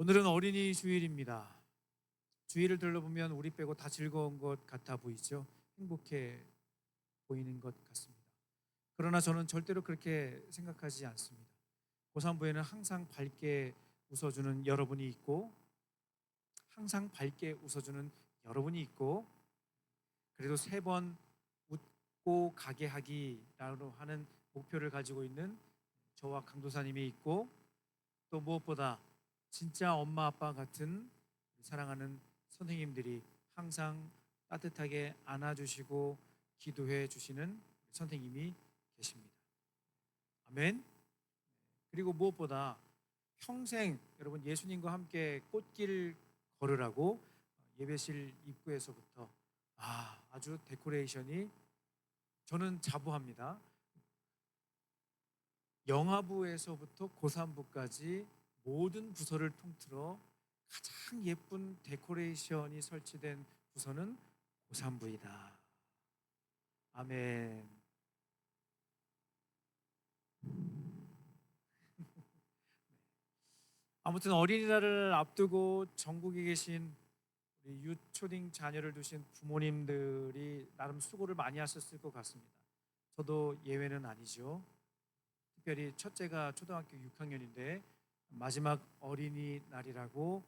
오늘은 어린이 주일입니다. 주일을 둘러보면 우리 빼고 다 즐거운 것 같아 보이죠? 행복해 보이는 것 같습니다. 그러나 저는 절대로 그렇게 생각하지 않습니다. 고산부에는 항상 밝게 웃어주는 여러분이 있고, 항상 밝게 웃어주는 여러분이 있고, 그래도 세 번 웃고 가게 하기라고 하는 목표를 가지고 있는 저와 강도사님이 있고, 또 무엇보다 진짜 엄마 아빠 같은 사랑하는 선생님들이 항상 따뜻하게 안아주시고 기도해 주시는 선생님이 계십니다. 아멘. 그리고 무엇보다 평생 여러분 예수님과 함께 꽃길 걸으라고 예배실 입구에서부터 아주 데코레이션이 저는 자부합니다. 영화부에서부터 고산부까지 모든 부서를 통틀어 가장 예쁜 데코레이션이 설치된 부서는 고산부이다. 아멘. 아무튼 어린이날을 앞두고 전국에 계신 우리 유초딩 자녀를 두신 부모님들이 나름 수고를 많이 하셨을 것 같습니다. 저도 예외는 아니죠. 특별히 첫째가 초등학교 6학년인데 마지막 어린이날이라고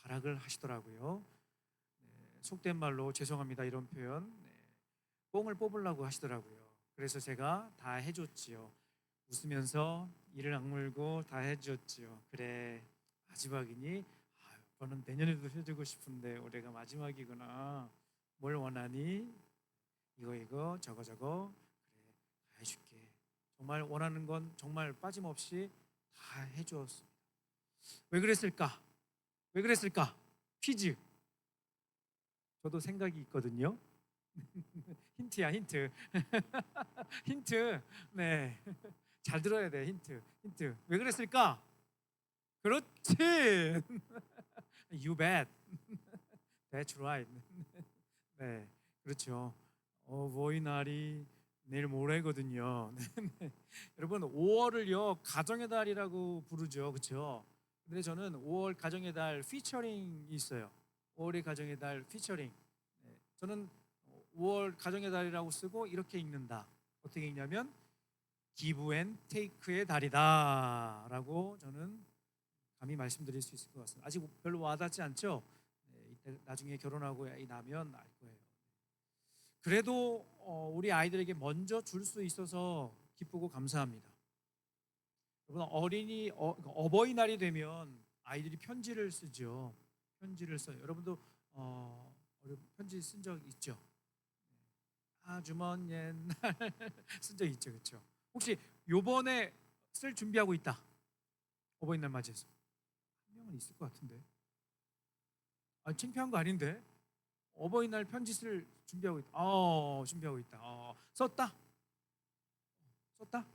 발악을 하시더라고요. 속된 말로 죄송합니다 이런 표현. 뽕을 뽑으려고 하시더라고요. 그래서 제가 다 해줬지요. 웃으면서 이를 악물고 다 해줬지요. 그래 마지막이니 너는 내년에도 해주고 싶은데 올해가 마지막이구나. 뭘 원하니? 이거 저거 그래 다 해줄게. 정말 원하는 건 정말 빠짐없이 다 해주었습니다. 왜 그랬을까? 왜 그랬을까? 퀴즈. 저도 생각이 있거든요. 힌트야 힌트. 힌트. 네. 잘 들어야 돼. 힌트. 왜 그랬을까? 그렇지. You bet. That's right. 네. 그렇죠. 어버이날이 내일 모레거든요. 네. 여러분 5월을요 가정의 달이라고 부르죠. 그렇죠? 근데 저는 5월 가정의 달 피처링이 있어요. 5월의 가정의 달 피처링. 저는 5월 가정의 달이라고 쓰고 이렇게 읽는다. 어떻게 읽냐면 기브 앤 테이크의 달이다라고 저는 감히 말씀드릴 수 있을 것 같습니다. 아직 별로 와닿지 않죠? 이때 나중에 결혼하고 아이 나면 알 거예요. 그래도 우리 아이들에게 먼저 줄 수 있어서 기쁘고 감사합니다. 여러분 어버이날이 되면 아이들이 편지를 쓰죠. 편지를 써요. 여러분도 편지 쓴 적 있죠? 아주 먼 옛날 쓴 적 있죠, 그렇죠? 혹시 요번에 쓸 준비하고 있다. 어버이날 맞이해서 한 명은 있을 것 같은데. 창피한 거 아닌데? 어버이날 편지 쓸 준비하고 있다. 준비하고 있다. 썼다? 썼다?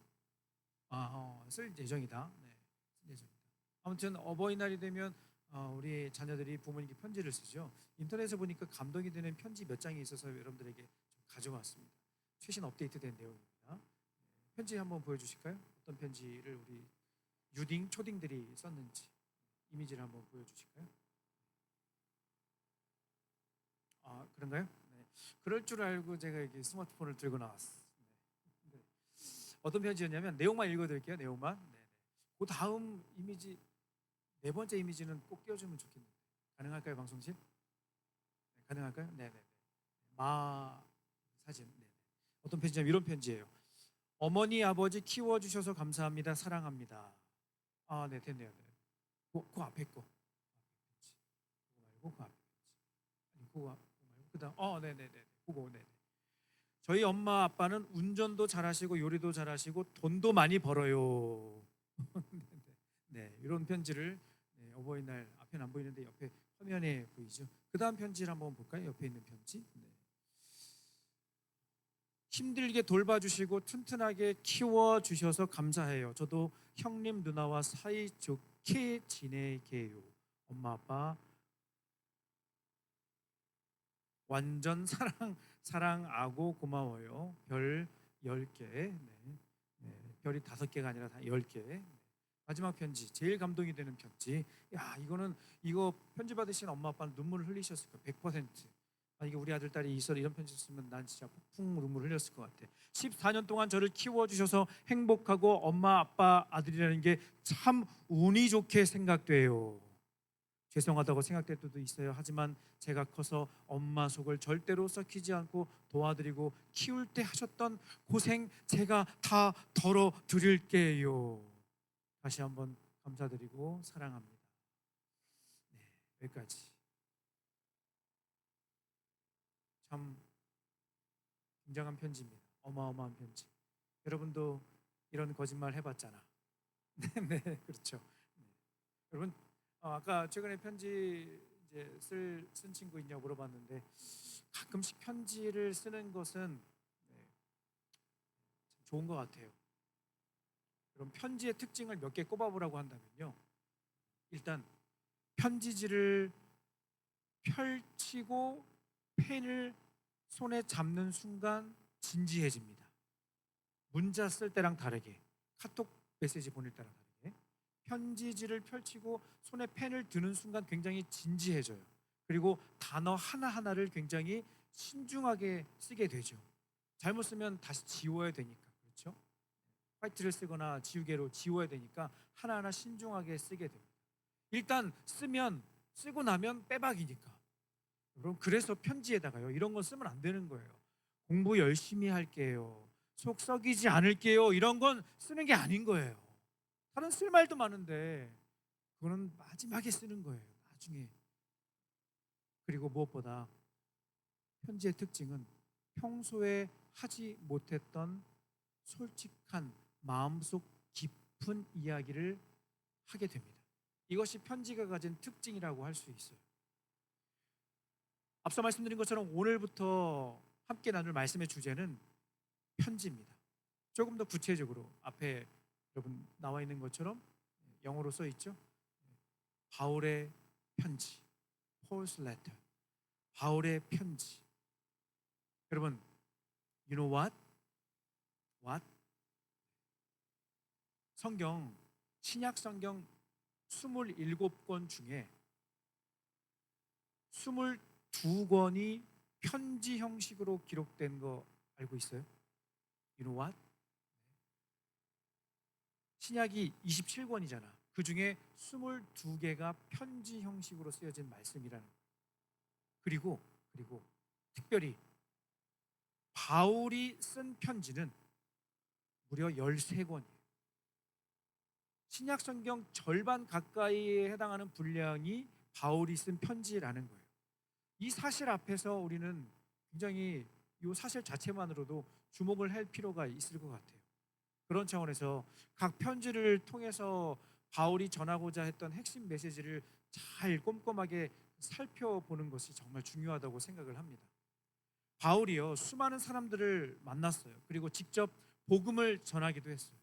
쓸 예정이다. 네, 쓸 예정이다. 아무튼 어버이날이 되면 우리 자녀들이 부모님께 편지를 쓰죠. 인터넷에 보니까 감동이 되는 편지 몇 장이 있어서 여러분들에게 좀 가져왔습니다. 최신 업데이트된 내용입니다. 편지 한번 보여주실까요? 어떤 편지를 우리 유딩, 초딩들이 썼는지 이미지를 한번 보여주실까요? 그런가요? 네. 그럴 줄 알고 제가 이렇게 스마트폰을 들고 나왔어요. 네. 어떤 편지였냐면 내용만 읽어드릴게요. 내용만. 네. 그 다음 이미지 네 번째 이미지는 꼭 띄워주면 좋겠는데 가능할까요, 방송실? 네, 가능할까요? 네네. 마 사진. 네. 어떤 편지냐면 이런 편지예요. 어머니 아버지 키워주셔서 감사합니다. 사랑합니다. 네 됐네요. 네. 그 앞에 거. 그거 말고 그 앞에 거. 아니 그거 말고 그다음 네네네. 그거 네. 저희 엄마 아빠는 운전도 잘하시고 요리도 잘하시고 돈도 많이 벌어요. 네, 이런 편지를 어버이날 앞에는 안 보이는데 옆에 화면에 보이죠. 그 다음 편지를 한번 볼까요? 옆에 있는 편지. 네. 힘들게 돌봐주시고 튼튼하게 키워주셔서 감사해요. 저도 형님 누나와 사이좋게 지내게요. 엄마 아빠 완전 사랑하고 고마워요. 별 10개. 네. 별이 5개가 아니라 다 10개. 마지막 편지, 제일 감동이 되는 편지. 야, 이거 편지 받으신 엄마 아빠는 눈물을 흘리셨을 거예요. 100%. 이게 우리 아들 딸이 이런 편지 썼으면 난 진짜 폭풍 눈물 흘렸을 것 같아. 14년 동안 저를 키워주셔서 행복하고 엄마 아빠 아들이라는 게 참 운이 좋게 생각돼요. 죄송하다고 생각될 때도 있어요. 하지만 제가 커서 엄마 속을 절대로 썩히지 않고 도와드리고 키울 때 하셨던 고생 제가 다 덜어드릴게요. 다시 한번 감사드리고 사랑합니다. 네, 여기까지. 참 굉장한 편지입니다. 어마어마한 편지. 여러분도 이런 거짓말 해봤잖아. 네, 네, 그렇죠. 네. 여러분, 아까 최근에 편지 이제 쓴 친구 있냐고 물어봤는데 가끔씩 편지를 쓰는 것은 네, 참 좋은 것 같아요. 그럼 편지의 특징을 몇 개 꼽아보라고 한다면요. 일단 편지지를 펼치고 펜을 손에 잡는 순간 진지해집니다. 문자 쓸 때랑 다르게, 카톡 메시지 보낼 때랑 다르게 편지지를 펼치고 손에 펜을 드는 순간 굉장히 진지해져요. 그리고 단어 하나하나를 굉장히 신중하게 쓰게 되죠. 잘못 쓰면 다시 지워야 되니까. 그렇죠? 화이트를 쓰거나 지우개로 지워야 되니까 하나하나 신중하게 쓰게 됩니다. 일단 쓰고 나면 빼박이니까. 그럼 그래서 편지에다가요, 이런 건 쓰면 안 되는 거예요. 공부 열심히 할게요, 속 썩이지 않을게요, 이런 건 쓰는 게 아닌 거예요. 다른 쓸 말도 많은데 그거는 마지막에 쓰는 거예요, 나중에. 그리고 무엇보다 편지의 특징은 평소에 하지 못했던 솔직한 마음속 깊은 이야기를 하게 됩니다. 이것이 편지가 가진 특징이라고 할 수 있어요. 앞서 말씀드린 것처럼 오늘부터 함께 나눌 말씀의 주제는 편지입니다. 조금 더 구체적으로 앞에 여러분 나와 있는 것처럼 영어로 써 있죠. 바울의 편지, Paul's letter. 바울의 편지. 여러분, you know what? What? 성경, 신약 성경 27권 중에 22권이 편지 형식으로 기록된 거 알고 있어요? You know what? 신약이 27권이잖아. 그 중에 22개가 편지 형식으로 쓰여진 말씀이라는 거예요. 그리고 특별히 바울이 쓴 편지는 무려 13권이에요. 신약 성경 절반 가까이에 해당하는 분량이 바울이 쓴 편지라는 거예요. 이 사실 앞에서 우리는 굉장히 이 사실 자체만으로도 주목을 할 필요가 있을 것 같아요. 그런 차원에서 각 편지를 통해서 바울이 전하고자 했던 핵심 메시지를 잘 꼼꼼하게 살펴보는 것이 정말 중요하다고 생각을 합니다. 바울이요, 수많은 사람들을 만났어요. 그리고 직접 복음을 전하기도 했어요.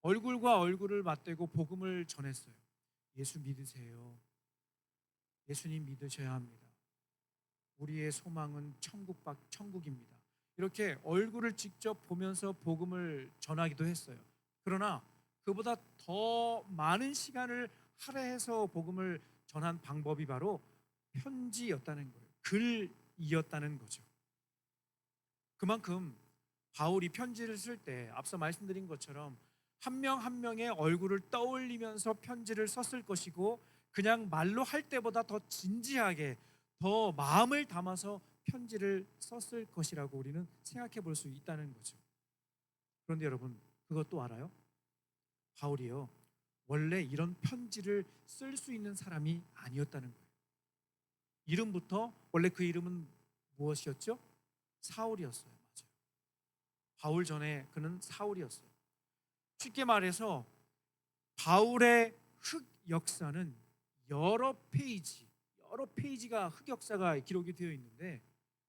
얼굴과 얼굴을 맞대고 복음을 전했어요. 예수 믿으세요. 예수님 믿으셔야 합니다. 우리의 소망은 천국입니다. 이렇게 얼굴을 직접 보면서 복음을 전하기도 했어요. 그러나 그보다 더 많은 시간을 할애해서 복음을 전한 방법이 바로 편지였다는 거예요. 글이었다는 거죠. 그만큼 바울이 편지를 쓸 때 앞서 말씀드린 것처럼 한 명 한 명의 얼굴을 떠올리면서 편지를 썼을 것이고, 그냥 말로 할 때보다 더 진지하게, 더 마음을 담아서 편지를 썼을 것이라고 우리는 생각해 볼 수 있다는 거죠. 그런데 여러분, 그것도 알아요? 바울이요, 원래 이런 편지를 쓸 수 있는 사람이 아니었다는 거예요. 이름부터 원래 그 이름은 무엇이었죠? 사울이었어요. 맞아요. 바울 전에 그는 사울이었어요. 쉽게 말해서 바울의 흑 역사는 여러 페이지가 흑 역사가 기록이 되어 있는데,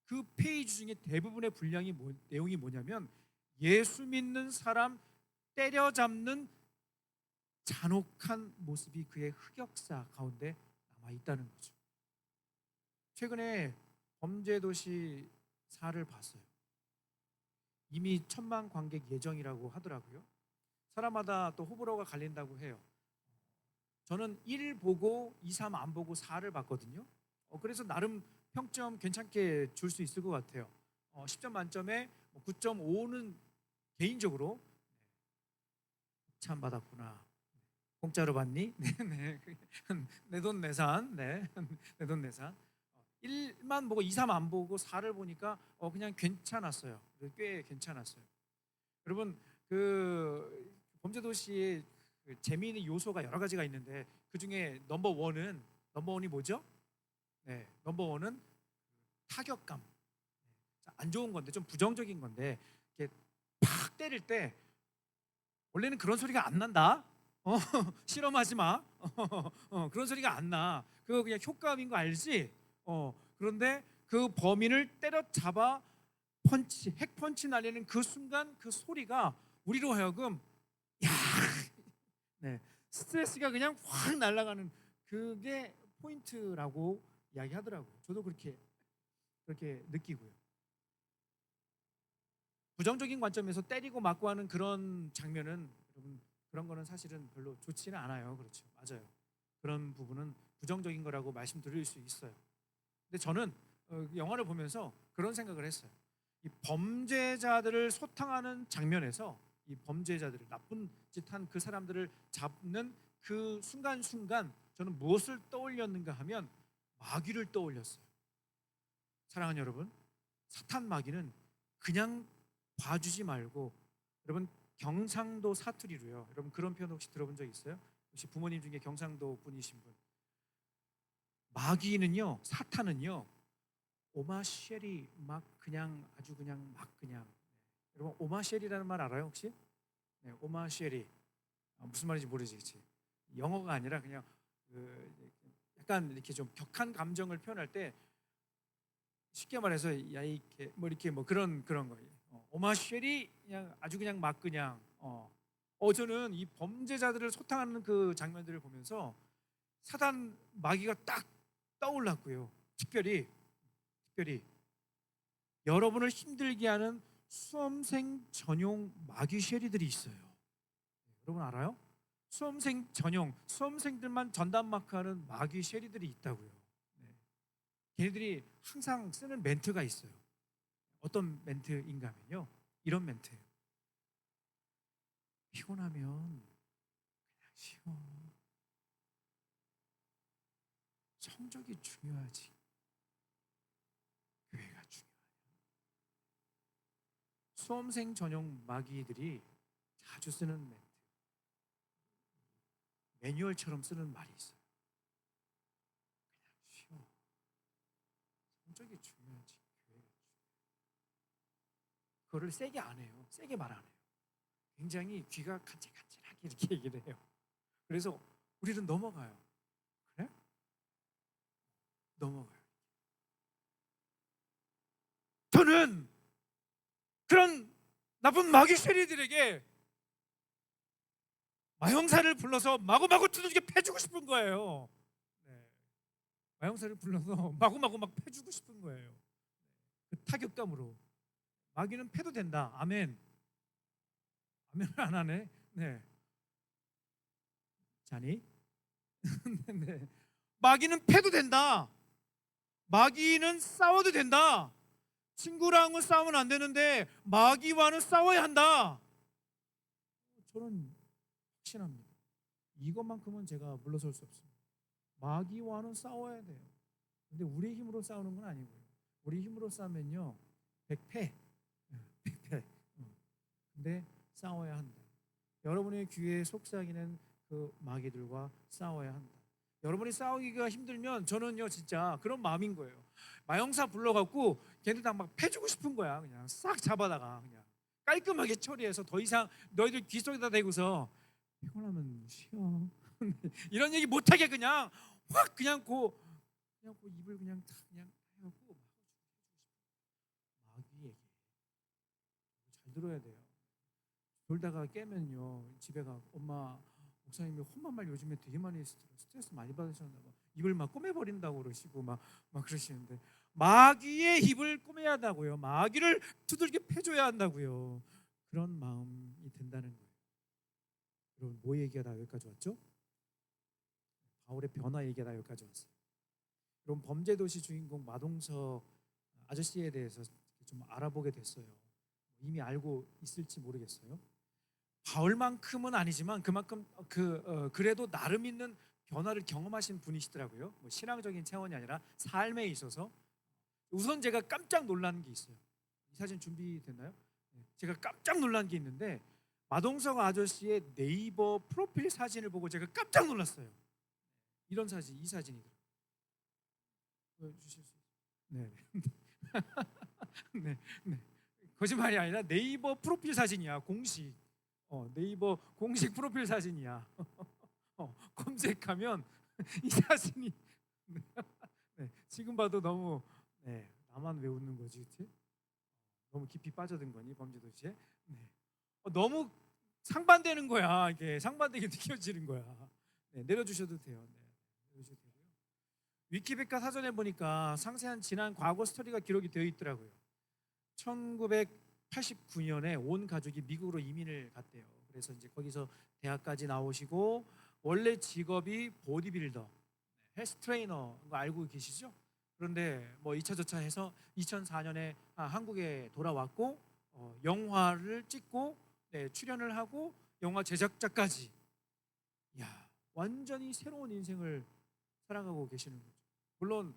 그 페이지 중에 대부분의 분량이 내용이 뭐냐면 예수 믿는 사람 때려잡는 잔혹한 모습이 그의 흑역사 가운데 남아 있다는 거죠. 최근에 범죄도시 4를 봤어요. 이미 1,000만 관객 예정이라고 하더라고요. 사람마다 또 호불호가 갈린다고 해요. 저는 1 보고 2, 3 안 보고 4를 봤거든요. 그래서 나름 평점 괜찮게 줄 수 있을 것 같아요. 10점 만점에 9.5는 개인적으로 참 받았구나. 공짜로 받니? 네, 네. 내돈내산. 네. 내돈내산. 1만 보고 2, 3 안 보고 4를 보니까 그냥 괜찮았어요. 꽤 괜찮았어요. 여러분, 그 범죄도시의 그 재미있는 요소가 여러 가지가 있는데 그 중에 넘버 원이 뭐죠? 네, 넘버 원은 타격감. 안 좋은 건데 좀 부정적인 건데 이렇게 팍 때릴 때 원래는 그런 소리가 안 난다. 어, 실험하지 마. 그런 소리가 안 나. 그거 그냥 효과음인 거 알지? 그런데 그 범인을 때려잡아 핵 펀치 날리는 그 순간 그 소리가 우리로 하여금 야, 네, 스트레스가 그냥 확 날아가는 그게 포인트라고 이야기하더라고요. 저도 그렇게 느끼고요. 부정적인 관점에서 때리고 맞고 하는 그런 장면은 여러분 그런 거는 사실은 별로 좋지는 않아요. 그렇죠. 맞아요. 그런 부분은 부정적인 거라고 말씀드릴 수 있어요. 근데 저는 영화를 보면서 그런 생각을 했어요. 이 범죄자들을 소탕하는 장면에서 이 범죄자들을 나쁜 짓한 그 사람들을 잡는 그 순간순간 저는 무엇을 떠올렸는가 하면 마귀를 떠올렸어요. 사랑하는 여러분, 사탄 마귀는 그냥 봐주지 말고 여러분 경상도 사투리로요. 여러분 그런 표현 혹시 들어본 적 있어요? 혹시 부모님 중에 경상도 분이신 분? 마귀는요, 사탄은요, 오마쉐리 막 그냥 아주 그냥 막 그냥. 여러분 오마쉐리라는 말 알아요 혹시? 네, 오마쉐리. 무슨 말인지 모르지, 그치? 영어가 아니라 그냥 그 약간 이렇게 좀 격한 감정을 표현할 때 쉽게 말해서 야 이렇게 뭐 이렇게 뭐 그런 거예요. 오마쉐리 그냥 아주 그냥 막 그냥. 저는 이 범죄자들을 소탕하는 그 장면들을 보면서 사단 마귀가 딱 떠올랐고요. 특별히 여러분을 힘들게 하는 수험생 전용 마귀 쉐리들이 있어요. 여러분 알아요? 수험생들만 전담 마크하는 마귀 쉐리들이 있다고요. 네. 걔네들이 항상 쓰는 멘트가 있어요. 어떤 멘트인가 하면요, 이런 멘트예요. 피곤하면 그냥 쉬어. 성적이 중요하지 교회가 중요해. 수험생 전용 마귀들이 자주 쓰는 멘트, 매뉴얼처럼 쓰는 말이 있어요. 그냥 쉬어. 성적이 중요하지 교회가 중요해. 그거를 세게 안 해요. 세게 말 안 해요. 굉장히 귀가 간질간질하게 이렇게 얘기를 해요. 그래서 우리는 넘어가요. 그래? 넘어가요. 저는 그런 나쁜 마귀 쉐리들에게 마형사를 불러서 마구마구 두들겨 패주고 싶은 거예요. 네. 마형사를 불러서 마구마구 막 패주고 싶은 거예요. 그 타격감으로. 마귀는 패도 된다. 아멘. 아멘을 안 하네. 네. 자니? 네. 마귀는 패도 된다. 마귀는 싸워도 된다. 친구랑은 싸우면 안 되는데 마귀와는 싸워야 한다. 저는 확신합니다. 이것만큼은 제가 물러설 수 없습니다. 마귀와는 싸워야 돼요. 근데 우리 힘으로 싸우는 건 아니고요. 우리 힘으로 싸우면요, 백패. 백패. 근데 싸워야 한다. 여러분의 귀에 속삭이는 그 마귀들과 싸워야 한다. 여러분이 싸우기가 힘들면 저는요 진짜 그런 마음인 거예요. 마영사 불러갖고 걔네들 막 패주고 싶은 거야. 그냥 싹 잡아다가 그냥 깔끔하게 처리해서 더 이상 너희들 귀 속에다 대고서 피곤하면 쉬어 이런 얘기 못하게 그냥 확 그냥 그 입을 그냥 탁 그냥 해갖고 마귀에게 잘 들어야 돼요. 졸다가 깨면요 집에 가 엄마 목사님이 험한 말 요즘에 되게 많이 스트레스 많이 받으셨나 봐. 입을 막 꼬매버린다고 그러시고 막 그러시는데 마귀의 입을 꼬매야 한다고요. 마귀를 두들겨 패줘야 한다고요. 그런 마음이 든다는 거예요. 여러분 뭐 얘기하다 여기까지 왔죠? 바울의 변화 얘기가 여기까지 왔어요. 그럼 범죄도시 주인공 마동석 아저씨에 대해서 좀 알아보게 됐어요. 이미 알고 있을지 모르겠어요. 바울만큼은 아니지만 그만큼 그래도 나름 있는 변화를 경험하신 분이시더라고요. 뭐 신앙적인 차원이 아니라 삶에 있어서. 우선 제가 깜짝 놀란 게 있어요. 이 사진 준비됐나요? 네. 제가 깜짝 놀란 게 있는데 마동석 아저씨의 네이버 프로필 사진을 보고 제가 깜짝 놀랐어요. 이런 사진, 이 사진이더라고요. 보여주실 수 있어요? 네. 네, 네. 거짓말이 아니라 네이버 프로필 사진이야. 공식. 네이버 공식 프로필 사진이야. 검색하면 이 사진이 네, 지금 봐도 너무 나만 왜 웃는 거지? 그치? 너무 깊이 빠져든 거니 범죄도시에? 네. 너무 상반되는 거야. 이게 상반되게 느껴지는 거야. 네, 내려주셔도 돼요. 네, 내려주셔도 되고요. 위키백과 사전에 보니까 상세한 지난 과거 스토리가 기록이 되어 있더라고요. 1989년에 온 가족이 미국으로 이민을 갔대요. 그래서 이제 거기서 대학까지 나오시고 원래 직업이 보디빌더, 헬스 트레이너 거 알고 계시죠? 그런데 뭐 이차저차 해서 2004년에 한국에 돌아왔고 영화를 찍고 출연을 하고 영화 제작자까지. 야, 완전히 새로운 인생을 살아가고 계시는 거죠. 물론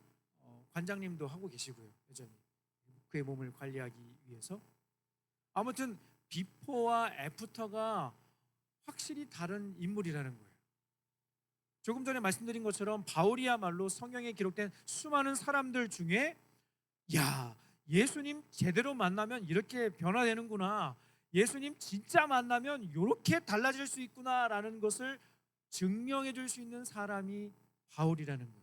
관장님도 하고 계시고요. 여전히 그의 몸을 관리하기 위해서. 아무튼 비포와 애프터가 확실히 다른 인물이라는 거예요. 조금 전에 말씀드린 것처럼 바울이야말로 성경에 기록된 수많은 사람들 중에 야, 예수님 제대로 만나면 이렇게 변화되는구나, 예수님 진짜 만나면 이렇게 달라질 수 있구나라는 것을 증명해 줄 수 있는 사람이 바울이라는 거예요.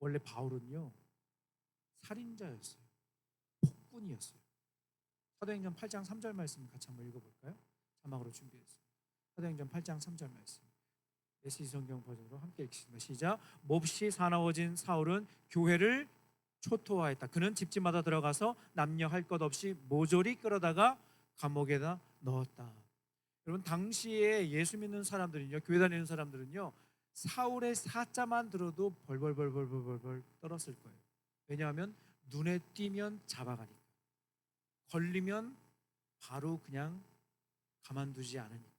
원래 바울은요 살인자였어요. 폭군이었어요. 사도행전 8장 3절 말씀 같이 한번 읽어볼까요? 자막으로 준비했습니다. 사도행전 8장 3절 말씀. 메시지 성경 버전으로 함께 읽겠습니다. 시작. 몹시 사나워진 사울은 교회를 초토화했다. 그는 집집마다 들어가서 남녀 할 것 없이 모조리 끌어다가 감옥에다 넣었다. 여러분, 당시에 예수 믿는 사람들은요, 교회 다니는 사람들은요, 사울의 사자만 들어도 벌벌벌벌벌벌 떨었을 거예요. 왜냐하면 눈에 띄면 잡아가니까, 걸리면 바로 그냥 가만두지 않으니까.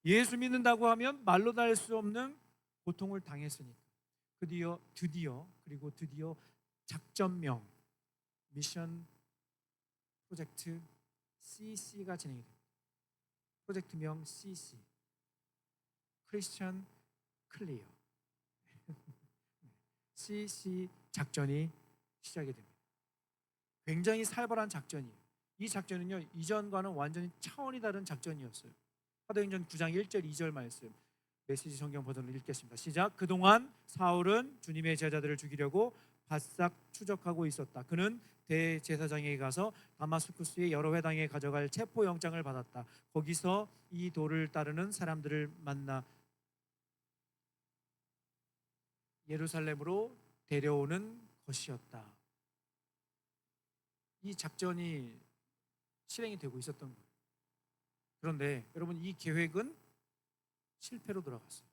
예수 믿는다고 하면 말로 다 할 수 없는 고통을 당했으니까. 드디어 작전명, 미션 프로젝트 CC가 진행이 됩니다. 프로젝트명 CC, 크리스천 클리어. CC 작전이 시작이 됩니다. 굉장히 살벌한 작전이에요. 이 작전은요, 이전과는 완전히 차원이 다른 작전이었어요. 사도행전 9장 1절 2절 말씀, 메시지 성경 버전으로 읽겠습니다. 시작. 그동안 사울은 주님의 제자들을 죽이려고 바싹 추적하고 있었다. 그는 대제사장에게 가서 다마스쿠스의 여러 회당에 가져갈 체포영장을 받았다. 거기서 이 도를 따르는 사람들을 만나 예루살렘으로 데려오는 것이었다. 이 작전이 실행이 되고 있었던 거예요. 그런데 여러분, 이 계획은 실패로 돌아갔어요.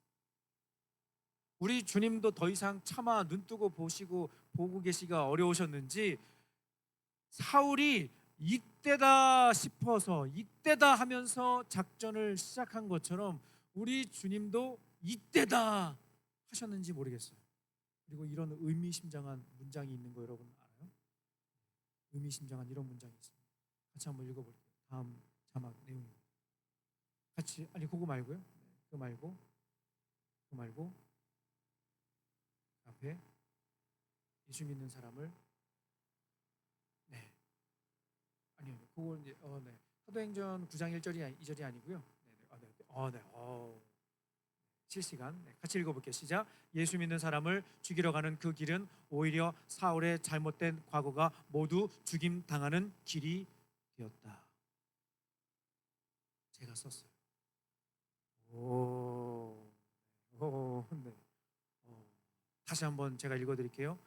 우리 주님도 더 이상 차마 눈뜨고 보고 계시기가 어려우셨는지 사울이 이때다 싶어서 이때다 하면서 작전을 시작한 것처럼 우리 주님도 이때다 하셨는지 모르겠어요. 그리고 이런 의미심장한 문장이 있는 거 여러분 알아요? 의미심장한 이런 문장이 있습니다. 같이 한번 읽어볼게요. 다음 자막 내용입니다. 같이, 아니 그거 말고요. 그거 말고 앞에 예수 믿는 사람을 아니요. 그걸 이제 사도행전 9장 1절이 2절이 아니고요. 실시간 같이 읽어볼게요. 시작. 예수 믿는 사람을 죽이러 가는 그 길은 오히려 사울의 잘못된 과거가 모두 죽임 당하는 길이 되었다. 제가 썼어요. 네. 다시 한번 제가 읽어드릴게요.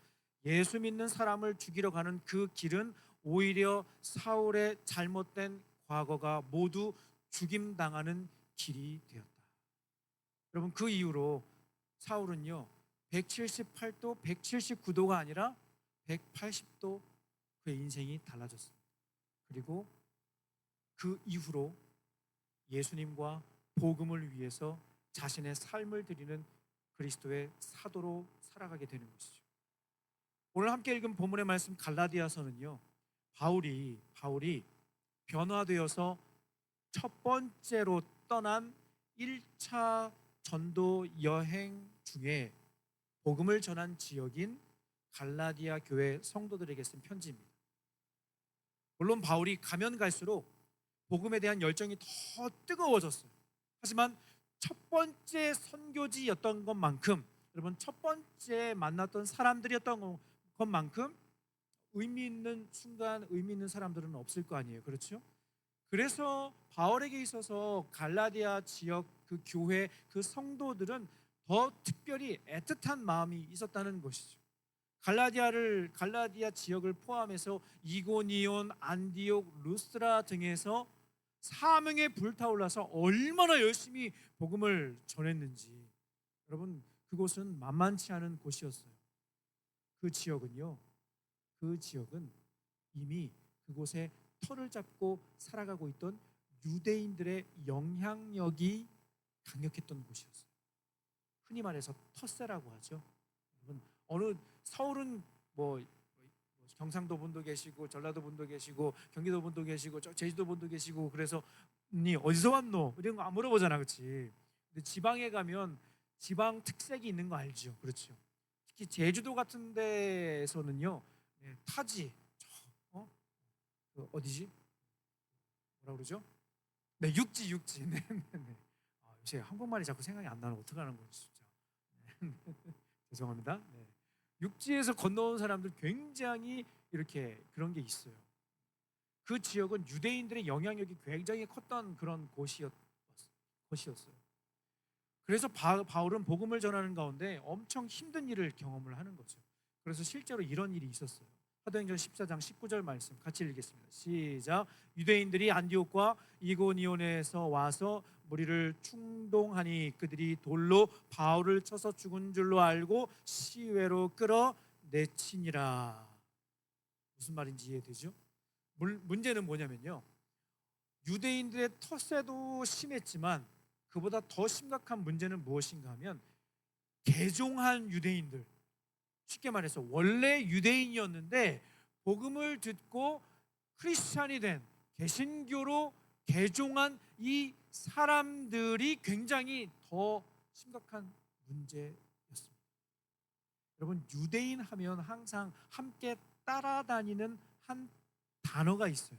예수 믿는 사람을 죽이러 가는 그 길은 오히려 사울의 잘못된 과거가 모두 죽임 당하는 길이 되었다. 여러분 그 이후로 사울은요 178도, 179도가 아니라 180도 그의 인생이 달라졌습니다. 그리고 그 이후로 예수님과 복음을 위해서 자신의 삶을 드리는 그리스도의 사도로 살아가게 되는 것이죠. 오늘 함께 읽은 본문의 말씀 갈라디아서는요 바울이 변화되어서 첫 번째로 떠난 1차 전도 여행 중에 복음을 전한 지역인 갈라디아 교회 성도들에게 쓴 편지입니다. 물론 바울이 가면 갈수록 복음에 대한 열정이 더 뜨거워졌어요. 하지만 첫 번째 선교지였던 것만큼, 여러분 첫 번째 만났던 사람들이었던 것만큼 의미 있는 순간, 의미 있는 사람들은 없을 거 아니에요. 그렇죠? 그래서 바울에게 있어서 갈라디아 지역 그 교회 그 성도들은 더 특별히 애틋한 마음이 있었다는 것이죠. 갈라디아 지역을 포함해서 이고니온, 안디옥, 루스드라 등에서 사명에 불타올라서 얼마나 열심히 복음을 전했는지, 여러분 그곳은 만만치 않은 곳이었어요. 그 지역은 이미 그곳에 터를 잡고 살아가고 있던 유대인들의 영향력이 강력했던 곳이었어요. 흔히 말해서 텃세라고 하죠. 여러분 어느 서울은 뭐 경상도 분도 계시고 전라도 분도 계시고 경기도 분도 계시고 제주도 분도 계시고, 그래서 니 어디서 왔노? 이런 거 안 물어보잖아, 그렇지? 근데 지방에 가면 지방 특색이 있는 거 알죠, 그렇죠? 특히 제주도 같은 데에서는요, 타지, 어디지? 뭐라 그러죠? 네, 육지. 네. 요새 한국말이 자꾸 생각이 안 나는 어떡하는 거지, 진짜. 죄송합니다. 네. 육지에서 건너온 사람들 굉장히 이렇게 그런 게 있어요. 그 지역은 유대인들의 영향력이 굉장히 컸던 그런 곳이었어요. 그래서 바울은 복음을 전하는 가운데 엄청 힘든 일을 경험을 하는 거죠. 그래서 실제로 이런 일이 있었어요. 사도행전 14장 19절 말씀 같이 읽겠습니다. 시작. 유대인들이 안디옥과 이고니온에서 와서 무리를 충동하니 그들이 돌로 바울을 쳐서 죽은 줄로 알고 시외로 끌어내치니라. 무슨 말인지 이해되죠? 문제는 뭐냐면요, 유대인들의 텃세도 심했지만 그보다 더 심각한 문제는 무엇인가 하면 개종한 유대인들, 쉽게 말해서 원래 유대인이었는데 복음을 듣고 크리스찬이 된 개신교로 개종한 이 사람들이 굉장히 더 심각한 문제였습니다. 여러분 유대인 하면 항상 함께 따라다니는 한 단어가 있어요.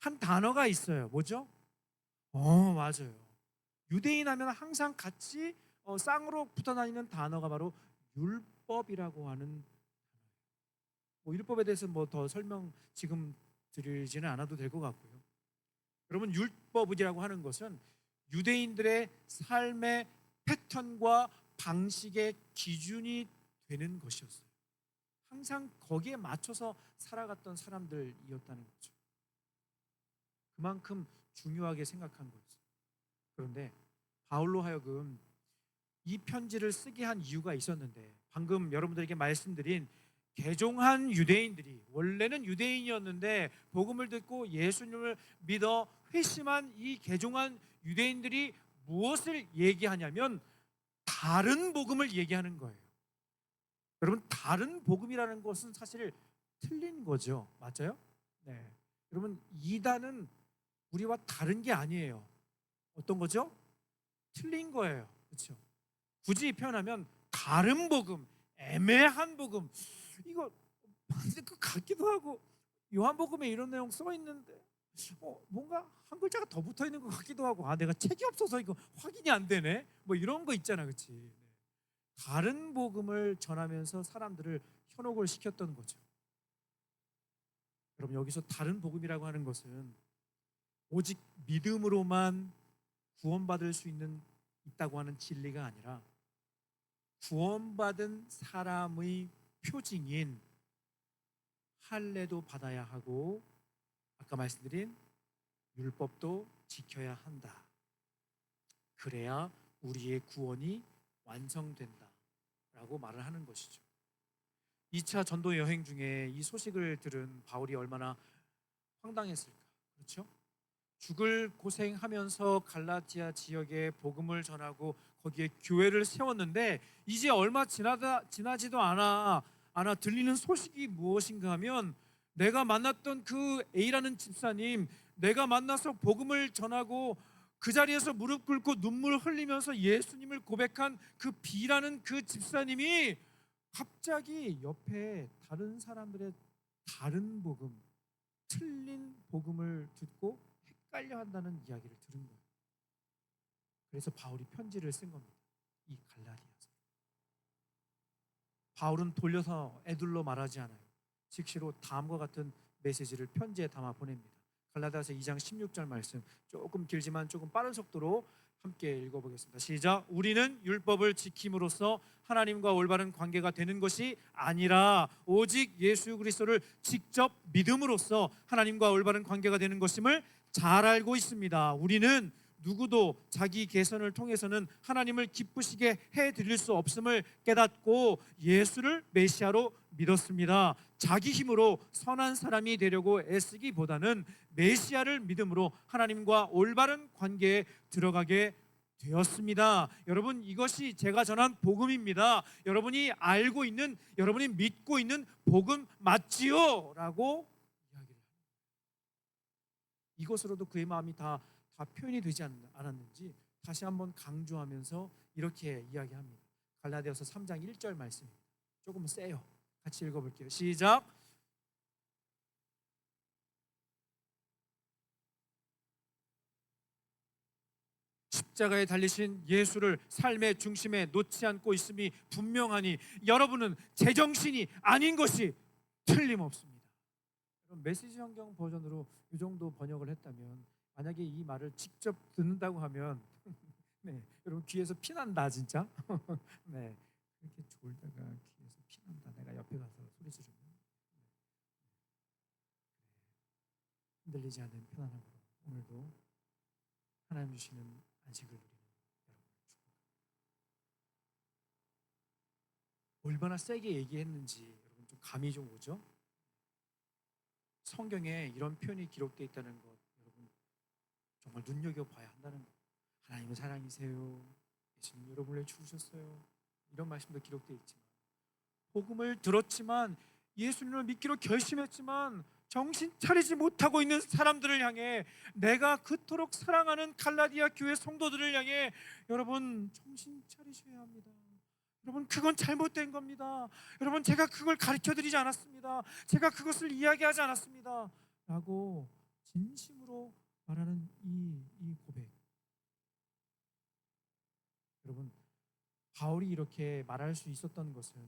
한 단어가 있어요. 뭐죠? 맞아요. 유대인 하면 항상 같이 쌍으로 붙어 다니는 단어가 바로 율법이라고 하는, 뭐 율법에 대해서 뭐 더 설명 지금 드리지는 않아도 될 것 같고요. 여러분 율법이라고 하는 것은 유대인들의 삶의 패턴과 방식의 기준이 되는 것이었어요. 항상 거기에 맞춰서 살아갔던 사람들이었다는 거죠. 그만큼 중요하게 생각한 거죠. 그런데 바울로 하여금 이 편지를 쓰게 한 이유가 있었는데, 방금 여러분들에게 말씀드린 개종한 유대인들이 원래는 유대인이었는데 복음을 듣고 예수님을 믿어 회심한 이 개종한 유대인들이 무엇을 얘기하냐면 다른 복음을 얘기하는 거예요. 여러분 다른 복음이라는 것은 사실 틀린 거죠. 맞아요? 네. 여러분 이단은 우리와 다른 게 아니에요. 어떤 거죠? 틀린 거예요. 그렇죠? 굳이 표현하면 다른 복음, 애매한 복음, 이거 맞을 것 같기도 하고, 요한복음에 이런 내용 써 있는데 뭔가 한 글자가 더 붙어 있는 것 같기도 하고, 내가 책이 없어서 이거 확인이 안 되네, 뭐 이런 거 있잖아, 그렇지? 다른 복음을 전하면서 사람들을 현혹을 시켰던 거죠. 여러분 여기서 다른 복음이라고 하는 것은 오직 믿음으로만 구원받을 수 있다고 하는 진리가 아니라 구원받은 사람의 표징인 할례도 받아야 하고 아까 말씀드린 율법도 지켜야 한다. 그래야 우리의 구원이 완성된다라고 말을 하는 것이죠. 2차 전도 여행 중에 이 소식을 들은 바울이 얼마나 황당했을까. 그렇죠? 죽을 고생하면서 갈라디아 지역에 복음을 전하고 거기에 교회를 세웠는데 이제 얼마 지나지도 않아 들리는 소식이 무엇인가 하면 내가 만났던 그 A라는 집사님, 내가 만나서 복음을 전하고 그 자리에서 무릎 꿇고 눈물 흘리면서 예수님을 고백한 그 B라는 그 집사님이 갑자기 옆에 다른 사람들의 다른 복음, 틀린 복음을 듣고 헷갈려 한다는 이야기를 들은 거예요. 그래서 바울이 편지를 쓴 겁니다. 이 갈라디아서. 바울은 돌려서 애둘러 말하지 않아요. 즉시로 다음과 같은 메시지를 편지에 담아 보냅니다. 갈라디아서 2장 16절 말씀, 조금 길지만 조금 빠른 속도로 함께 읽어보겠습니다. 시작. 우리는 율법을 지킴으로써 하나님과 올바른 관계가 되는 것이 아니라 오직 예수 그리스도를 직접 믿음으로써 하나님과 올바른 관계가 되는 것임을 잘 알고 있습니다. 우리는 누구도 자기 개선을 통해서는 하나님을 기쁘시게 해드릴 수 없음을 깨닫고 예수를 메시아로 믿었습니다. 자기 힘으로 선한 사람이 되려고 애쓰기보다는 메시아를 믿음으로 하나님과 올바른 관계에 들어가게 되었습니다. 여러분, 이것이 제가 전한 복음입니다. 여러분이 알고 있는, 여러분이 믿고 있는 복음 맞지요? 라고 이야기를 합니다. 이것으로도 그의 마음이 다 표현이 되지 않았는지 다시 한번 강조하면서 이렇게 이야기합니다. 갈라디아서 3장 1절 말씀입니다. 조금 세요. 같이 읽어볼게요. 시작. 십자가에 달리신 예수를 삶의 중심에 놓지 않고 있음이 분명하니 여러분은 제정신이 아닌 것이 틀림없습니다. 메시지 성경 버전으로 이 정도 번역을 했다면, 만약에 이 말을 직접 듣는다고 하면 네, 여러분 귀에서 피난다 진짜. 네, 이렇게 졸다가 귀에서 피난다. 내가 옆에 가서 소리 지르면 흔들리지 않는 편안함으로 오늘도 하나님 주시는 안식을 누리는 여러분 축복합니다. 얼마나 세게 얘기했는지 여러분 좀 감이 좀 오죠? 성경에 이런 표현이 기록되어 있다는 것 여러분 정말 눈여겨봐야 한다는 것. 하나님은 사랑이세요. 예수님 여러분을 주셨어요. 이런 말씀도 기록되어 있지만, 복음을 들었지만 예수님을 믿기로 결심했지만 정신 차리지 못하고 있는 사람들을 향해, 내가 그토록 사랑하는 갈라디아 교회 성도들을 향해 여러분 정신 차리셔야 합니다. 여러분 그건 잘못된 겁니다. 여러분 제가 그걸 가르쳐드리지 않았습니다. 제가 그것을 이야기하지 않았습니다. 라고 진심으로 말하는 이 고백. 여러분 바울이 이렇게 말할 수 있었던 것은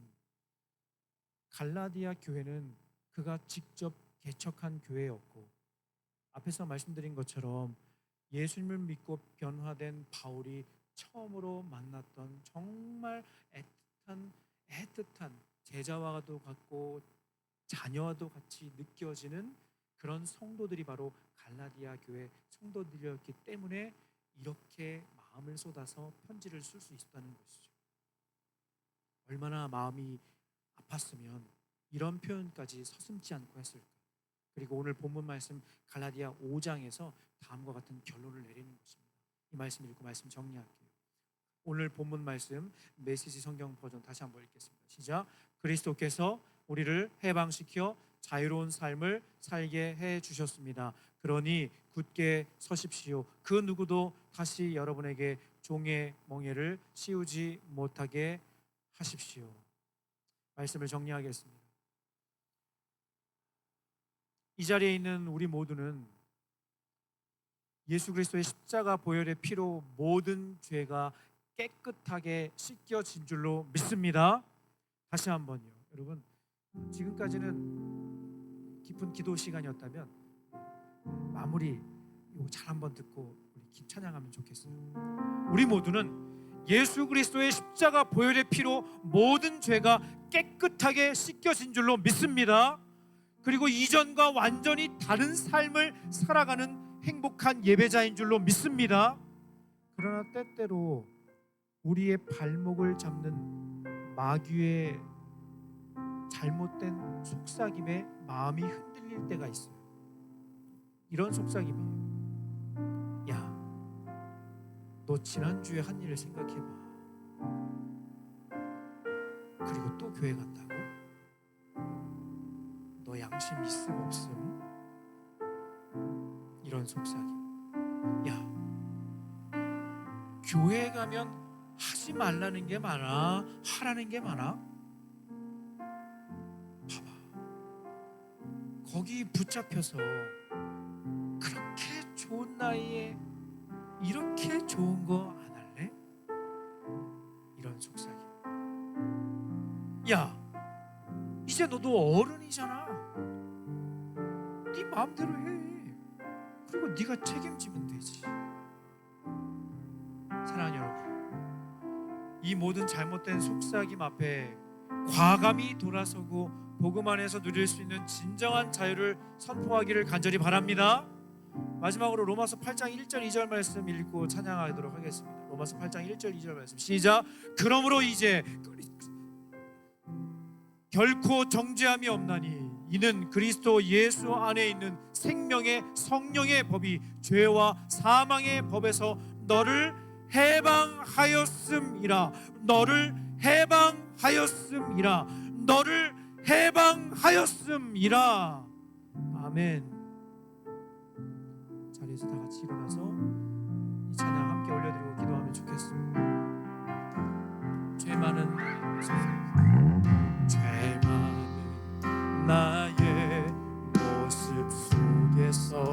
갈라디아 교회는 그가 직접 개척한 교회였고, 앞에서 말씀드린 것처럼 예수님을 믿고 변화된 바울이 처음으로 만났던 정말 애틋한 제자와도 같고 자녀와도 같이 느껴지는 그런 성도들이 바로 갈라디아 교회 성도들이었기 때문에 이렇게 마음을 쏟아서 편지를 쓸 수 있었다는 것이죠. 얼마나 마음이 아팠으면 이런 표현까지 서슴지 않고 했을까. 그리고 오늘 본문 말씀 갈라디아 5장에서 다음과 같은 결론을 내리는 것입니다. 이 말씀 읽고 말씀 정리할게요. 오늘 본문 말씀 메시지 성경 버전 다시 한번 읽겠습니다. 시작. 그리스도께서 우리를 해방시켜 자유로운 삶을 살게 해 주셨습니다. 그러니 굳게 서십시오. 그 누구도 다시 여러분에게 종의 멍에를 씌우지 못하게 하십시오. 말씀을 정리하겠습니다. 이 자리에 있는 우리 모두는 예수 그리스도의 십자가 보혈의 피로 모든 죄가 깨끗하게 씻겨진 줄로 믿습니다. 다시 한번요. 여러분 지금까지는 깊은 기도 시간이었다면 마무리 이거 잘 한번 듣고 우리 찬양하면 좋겠어요. 우리 모두는 예수 그리스도의 십자가 보혈의 피로 모든 죄가 깨끗하게 씻겨진 줄로 믿습니다. 그리고 이전과 완전히 다른 삶을 살아가는 행복한 예배자인 줄로 믿습니다. 그러나 때때로 우리의 발목을 잡는 마귀의 잘못된 속삭임에 마음이 흔들릴 때가 있어요. 이런 속삭임이에요. 야, 너 지난주에 한 일을 생각해봐. 그리고 또 교회 간다고? 너 양심 있음 없음? 이런 속삭임. 야, 교회 가면 하지 말라는 게 많아? 하라는 게 많아? 봐봐, 거기 붙잡혀서 그렇게 좋은 나이에 이렇게 좋은 거 안 할래? 이런 속삭임. 야, 이제 너도 어른이잖아. 네 마음대로 해. 그리고 네가 책임지면 되지. 사랑하는 여러분, 이 모든 잘못된 속삭임 앞에 과감히 돌아서고 복음 안에서 누릴 수 있는 진정한 자유를 선포하기를 간절히 바랍니다. 마지막으로 로마서 8장 1절 2절 말씀 읽고 찬양하도록 하겠습니다. 로마서 8장 1절 2절 말씀 시작. 그러므로 이제 결코 정죄함이 없나니 이는 그리스도 예수 안에 있는 생명의 성령의 법이 죄와 사망의 법에서 너를 해방하였음이라. 너를 해방하였음이라. 너를 해방하였음이라. 아멘. 자리에서 다 같이 일어나서 이 찬양 함께 올려드리고 기도하면 좋겠습니다. 죄 많은 나의 모습 속에서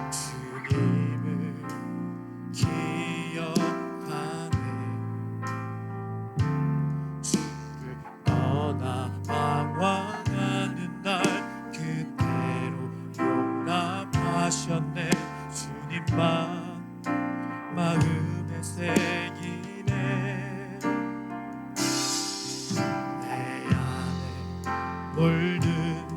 주님을 기억하네. 주를 떠나 방황하는 날 그대로 용납하셨네. 주님만 마음에 새기네. 내 안에 물든